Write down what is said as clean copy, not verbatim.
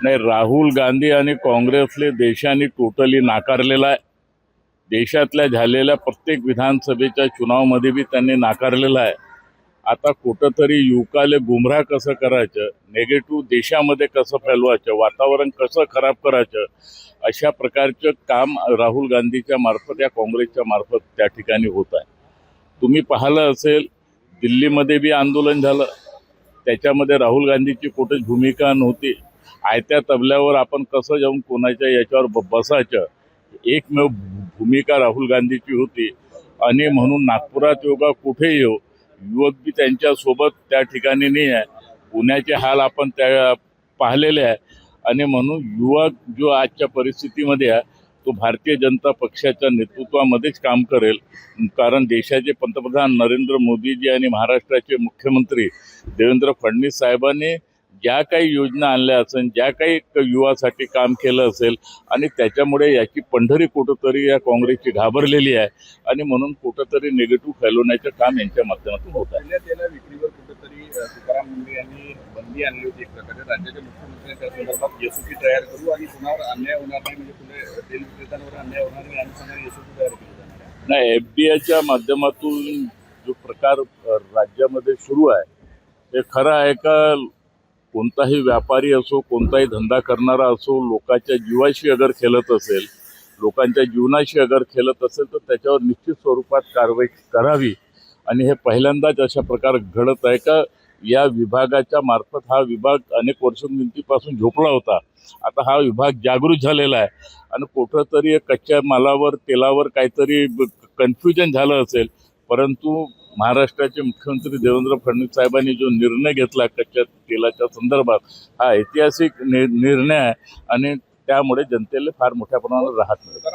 नाही, राहुल गांधी आणि काँग्रेसले देशाने टोटली नाकारलेला आहे. देशातल्या झालेल्या प्रत्येक विधानसभेच्या चुनावमध्ये बी त्यांनी नाकारलेला आहे. आता कुठंतरी युवकाले गुमराह कसं करायचं, नेगेटिव्ह देशामध्ये कसं फैलवायचं, वातावरण कसं खराब करायचं, अशा प्रकारचं काम राहुल गांधीच्या मार्फत या काँग्रेसच्या मार्फत त्या ठिकाणी होत आहे. तुम्ही पाहिलं असेल, दिल्लीमध्ये बी आंदोलन झालं, त्याच्यामध्ये राहुल गांधीची कुठेच भूमिका नव्हती. आयत्या तबल्यावर आपण कसं जाऊन कोणाच्या याच्यावर बसायचं, एकमेव भूमिका राहुल गांधीची होती. आणि म्हणून नागपुरात योगा कुठेही येऊ, युवक बी त्यांच्यासोबत त्या ठिकाणी नाही आहे. पुण्याचे हाल आपण त्या पाहिलेले आहे. आणि म्हणून युवक जो आजच्या परिस्थितीमध्ये आहे तो भारतीय जनता पक्षाच्या नेतृत्वामध्येच काम करेल. कारण देशाचे पंतप्रधान नरेंद्र मोदीजी आणि महाराष्ट्राचे मुख्यमंत्री देवेंद्र फडणवीस साहेबांनी ज्या काही योजना आणल्या असेल, ज्या काही युवासाठी काम केलं असेल, आणि त्याच्यामुळे याची पंढरी कुठंतरी या काँग्रेसची घाबरलेली आहे. आणि म्हणून कुठंतरी निगेटिव्ह फैलवण्याचं काम यांच्या माध्यमातून होत आहे. तेला विक्रीवर कुठंतरी तुकाराम मुंडे यांनी बंदी आणली होती. एक प्रकारे राज्याच्या मुख्यमंत्र्यांनी त्या संदर्भात एसओपी तयार करू आणि कुणावर अन्याय होणार नाही, म्हणजे पुढे तेल विक्रेत्यांवर अन्याय होणार नाही आणि सांगणारी एसओपी तयार केली जाणार आहे. नाही, एफडीआयच्या माध्यमातून जो प्रकार राज्यामध्ये सुरू आहे ते खरं आहे का? कोणताही व्यापारी असो, कोणताही धंदा करणारा असो, लोकांच्या जीवाशी अगर खेळत असेल, लोकांच्या जीवनाशी अगर खेळत असेल तर त्याच्यावर निश्चित स्वरूपात कारवाई करावी. आणि हे पहिल्यांदाच अशा प्रकार घडत आहे का? या विभागाच्या मार्फत हा विभाग अनेक वर्षांपासून झोपला होता. आता हा विभाग जागृत झालेला आहे आणि कुठंतरी कच्च्या मालावर, तेलावर काहीतरी कन्फ्युजन झालं असेल. परंतु महाराष्ट्राचे मुख्यमंत्री देवेंद्र फडणवीस साहेबांनी जो निर्णय घेतला कच्च्या तेलाच्या संदर्भात, हा ऐतिहासिक निर्णय आहे आणि त्यामुळे जनतेला फार मोठ्या प्रमाणात राहत मिळेल.